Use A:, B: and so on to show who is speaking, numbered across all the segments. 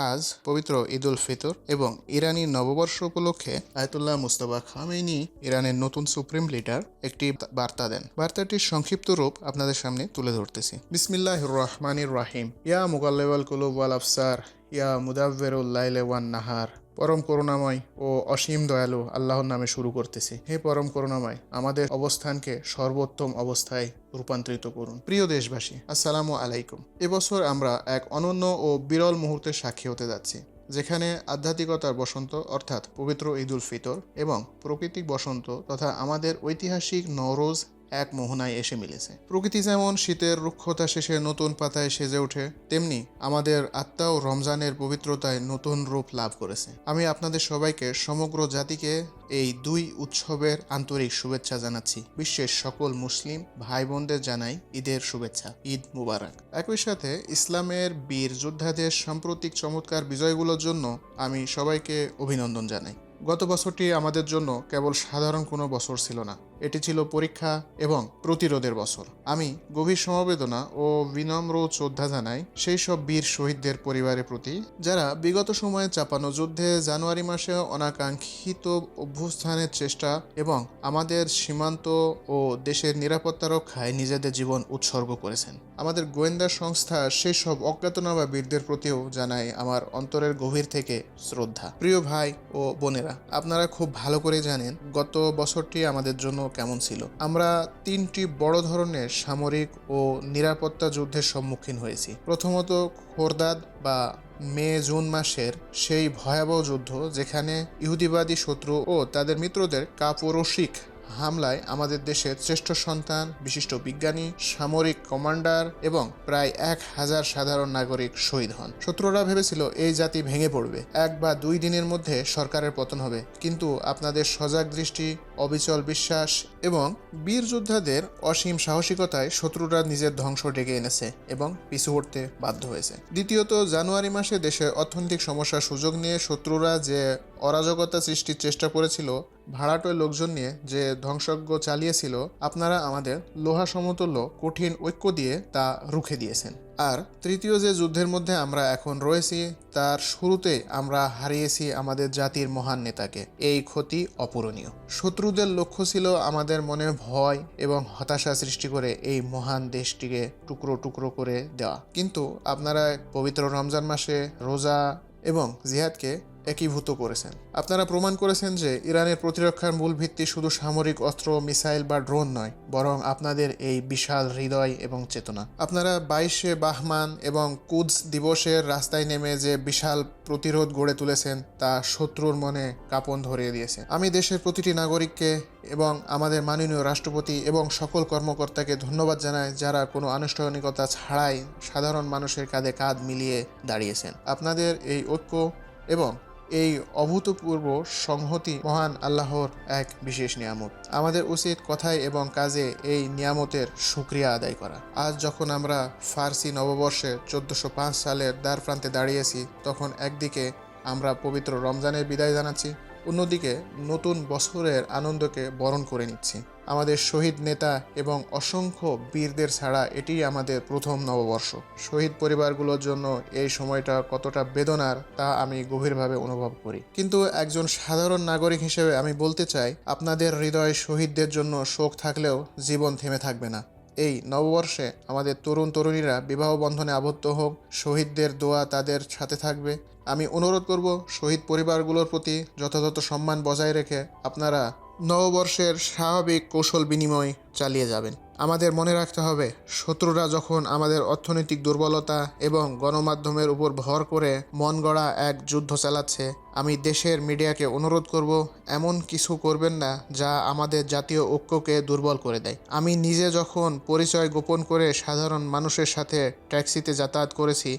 A: আজ পবিত্র ঈদ উল ফিতর এবং ইরানি নববর্ষ উপলক্ষে আয়াতুল্লাহ মুস্তাফা খামেনি ইরানের নতুন সুপ্রিম লিডার একটি বার্তা দেন। বার্তাটির সংক্ষিপ্ত রূপ আপনাদের সামনে তুলে ধরতেছি। বিসমিল্লাহির রহমানির রাহিম। ইয়া মুগাল্লিবাল কুলুব ওয়াল আফসার, ইয়া মুদাব্বিরুল লাইলি ওয়ান নাহার। পরম করুণাময় ও অসীম দয়ালু আল্লাহর নামে শুরু করতেছি। হে পরম করুণাময়, আমাদের অবস্থানকে সর্বোত্তম অবস্থায় রূপান্তরিত করুন। প্রিয় দেশবাসী, আসসালামু আলাইকুম। এবছর আমরা এক অনন্য ও বিরল মুহূর্তের সাক্ষী হতে যাচ্ছি, যেখানে আধ্যাত্মিকতার বসন্ত অর্থাৎ পবিত্র ঈদ উল ফিতর এবং প্রাকৃতিক বসন্ত তথা আমাদের ঐতিহাসিক নওরোজ এক মোহনায় এসে মিলেছে। প্রকৃতি যেমন শীতের রুক্ষতা শেষে নতুন পাতায় সেজে ওঠে, তেমনি আমাদের আত্মাও রমজানের পবিত্রতায় নতুন রূপ লাভ করেছে। আমি আপনাদের সবাইকে, সমগ্র জাতিকে এই দুই উৎসবের আন্তরিক শুভেচ্ছা জানাচ্ছি। বিশ্বের সকল মুসলিম ভাই বোনদের জানাই ঈদের শুভেচ্ছা, ঈদ মুবারক। একই সাথে ইসলামের বীর যোদ্ধাদের সাম্প্রতিক চমৎকার বিজয়গুলোর জন্য আমি সবাইকে অভিনন্দন জানাই। গত বছরটি আমাদের জন্য কেবল সাধারণ কোনো বছর ছিল না, এটি ছিল পরীক্ষা এবং প্রতিরোধের বছর। আমি গভীর সমবেদনা ও বিনম্র শ্রদ্ধা জানাই সেই সব বীর শহীদদের পরিবারের প্রতি, যারা বিগত সময়ে চাপানো যুদ্ধে জানুয়ারি মাসে অনাকাঙ্ক্ষিত অভ্যুত্থানের চেষ্টা এবং আমাদের সীমান্ত ও দেশের নিরাপত্তা রক্ষায় নিজেদের জীবন উৎসর্গ করেছেন। আমাদের গোয়েন্দা সংস্থা সেই সব অজ্ঞাতনামা বীরদের প্রতিও জানাই আমার অন্তরের গভীর থেকে শ্রদ্ধা। প্রিয় ভাই ও বোনেরা, আপনারা খুব ভালো করে জানেন গত বছরটি আমাদের জন্য কেমন ছিল। আমরা তিনটি বড় ধরনের সামরিক ও নিরাপত্তা যুদ্ধের সম্মুখীন হয়েছি। প্রথমত, খোরদাদ বা মে জুন মাসের সেই ভয়াবহ যুদ্ধ, যেখানে ইহুদিবাদী শত্রু ও তাদের মিত্রদের কাপুরুষিক হামলায় আমাদের দেশের শ্রেষ্ঠ সন্তান, বিশিষ্ট বিজ্ঞানী, সামরিক কমান্ডার এবং প্রায় 1000 সাধারণ নাগরিক শহীদ হন। শত্রুরা ভেবেছিল এই জাতি ভেঙে পড়বে, 1 বা 2 দিনের মধ্যে সরকারের পতন হবে, কিন্তু আপনাদের সজাগ দৃষ্টি, অবিচল বিশ্বাস এবং বীর যোদ্ধাদের অসীম সাহসিকতায় শত্রুরা নিজের ধ্বংস ডেকে এনেছে এবং পিছু হটতে বাধ্য হয়েছে। দ্বিতীয়ত, জানুয়ারি মাসে দেশের অর্থনৈতিক সমস্যার সুযোগ নিয়ে শত্রুরা যে অরাজকতা সৃষ্টির চেষ্টা করেছিল, ভাড়াটে লোকজন নিয়ে যে ধ্বংসযজ্ঞ চালিয়েছিল, আপনারা আমাদের লোহা সমতুল্য কঠিন ঐক্য দিয়ে তা রুখে দিয়েছেন। আর তৃতীয় যে যুদ্ধের মধ্যে আমরা এখন রয়েছি, তার শুরুতে আমরা হারিয়েছি আমাদের জাতির মহান নেতাকে। এই ক্ষতি অপূরণীয়। শত্রুদের লক্ষ্য ছিল আমাদের মনে ভয় এবং হতাশা সৃষ্টি করে এই মহান দেশটিকে টুকরো টুকরো করে দেওয়া। কিন্তু আপনারা পবিত্র রমজান মাসে রোজা এবং জিহাদকে একীভূত করেছেন। আপনারা প্রমাণ করেছেন যে ইরানের প্রতিরক্ষার মূল ভিত্তি শুধু সামরিক অস্ত্র, মিসাইল বা ড্রোন নয়, বরং আপনাদের এই বিশাল হৃদয় এবং চেতনা। আপনারা 22শে বাহমান এবং কুদস দিবসের রাস্তায় নেমে যে বিশাল প্রতিরোধ গড়ে তুলেছেন, তা শত্রুর মনে কাঁপন ধরিয়ে দিয়েছে। আমি দেশের প্রতিটি নাগরিককে এবং আমাদের মাননীয় রাষ্ট্রপতি এবং সকল কর্মকর্তাকে ধন্যবাদ জানাই, যারা কোনো আনুষ্ঠানিকতা ছাড়াই সাধারণ মানুষের কাঁধে কাঁধ মিলিয়ে দাঁড়িয়েছেন। আপনাদের এই ঐক্য এবং এই অভূতপূর্ব সংহতি মহান আল্লাহর এক বিশেষ নিয়ামত। আমাদের উচিত কথায় এবং কাজে এই নিয়ামতের শুকরিয়া আদায় করা। আজ যখন আমরা ফার্সি নববর্ষে 1405 সালের দ্বার প্রান্তে দাঁড়িয়েছি, তখন একদিকে আমরা পবিত্র রমজানের বিদায় জানাচ্ছি, অন্যদিকে নতুন বছরের আনন্দকে বরণ করে নিচ্ছি। আমাদের শহীদ নেতা এবং অসংখ্য বীরদের ছাড়া এটি আমাদের প্রথম নববর্ষ। শহীদ পরিবারগুলোর জন্য এই সময়টা কতটা বেদনার, তা আমি গভীরভাবে অনুভব করি। কিন্তু একজন সাধারণ নাগরিক হিসেবে আমি বলতে চাই, আপনাদের হৃদয়ে শহীদদের জন্য শোক থাকলেও জীবন থেমে থাকবে না। এই নববর্ষে আমাদের তরুণ তরুণীরা বিবাহ বন্ধনে আবদ্ধ হোক, শহীদদের দোয়া তাদের সাথে থাকবে। আমি অনুরোধ করব, শহীদ পরিবারগুলোর প্রতি যথাযথ সম্মান বজায় রেখে আপনারা নববর্ষের স্বাভাবিক কৌশল বিনিময় চালিয়ে যাবেন। আমাদের মনে রাখতে হবে, শত্রুরা যখন আমাদের অর্থনৈতিক দুর্বলতা এবং গণমাধ্যমের উপর ভর করে মন গড়া এক যুদ্ধ চালাচ্ছে, আমি দেশের মিডিয়াকে অনুরোধ করব, এমন কিছু করবেন না যা আমাদের জাতীয় ঐক্যকে দুর্বল করে দেয়। আমি নিজে যখন পরিচয় গোপন করে সাধারণ মানুষের সাথে ট্যাক্সিতে যাতায়াত করেছি,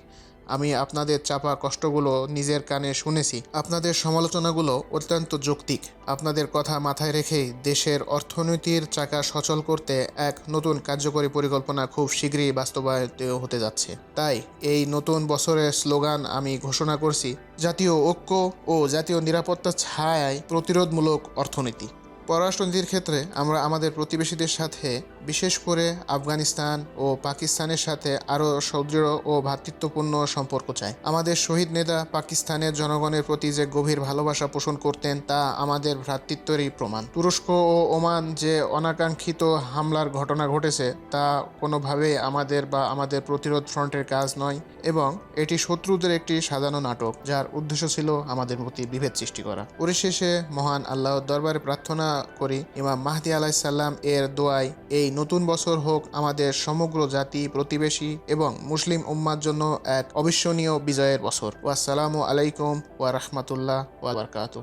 A: আমি আপনাদের চাপা কষ্টগুলো নিজের কানে শুনেছি। আপনাদের সমালোচনাগুলো অত্যন্ত যৌক্তিক। আপনাদের কথা মাথায় রেখেই দেশের অর্থনীতির চাকা সচল করতে এক নতুন কার্যকরী পরিকল্পনা খুব শীঘ্রই বাস্তবায়িত হতে যাচ্ছে। তাই এই নতুন বছরের স্লোগান আমি ঘোষণা করছি, জাতীয় ঐক্য ও জাতীয় নিরাপত্তার ছায়ায় প্রতিরোধমূলক অর্থনীতি। পররাষ্ট্রনীতির ক্ষেত্রে আমরা আমাদের প্রতিবেশীদের সাথে বিশেষ করে আফগানিস্তান ও পাকিস্তানের সাথে আরও সুদৃঢ় ও ভ্রাতৃত্বপূর্ণ সম্পর্ক চায়। আমাদের শহীদ নেতা পাকিস্তানের জনগণের প্রতি যে গভীর ভালোবাসা পোষণ করতেন তা আমাদের ভ্রাতৃত্বেরই প্রমাণ। তুরস্ক ও ওমান যে অনাকাঙ্ক্ষিত হামলার ঘটনা ঘটেছে তা কোনোভাবেই আমাদের বা আমাদের প্রতিরোধ ফ্রন্টের কাজ নয় এবং এটি শত্রুদের একটি সাজানো নাটক, যার উদ্দেশ্য ছিল আমাদের প্রতি বিভেদ সৃষ্টি করা। পরিশেষে মহান আল্লাহর দরবারে প্রার্থনা করি ইমাম মাহদী আলাইহিস সালাম এর দোয়ায় এই নতুন বছর হোক আমাদের সমগ্র জাতি, প্রতিবেশী এবং মুসলিম উম্মার জন্য এক অবিস্মরণীয় বিজয়ের বছর। ওয়াসসালামু আলাইকুম ওয়া রাহমাতুল্লাহ ওয়া বারাকাতুহু।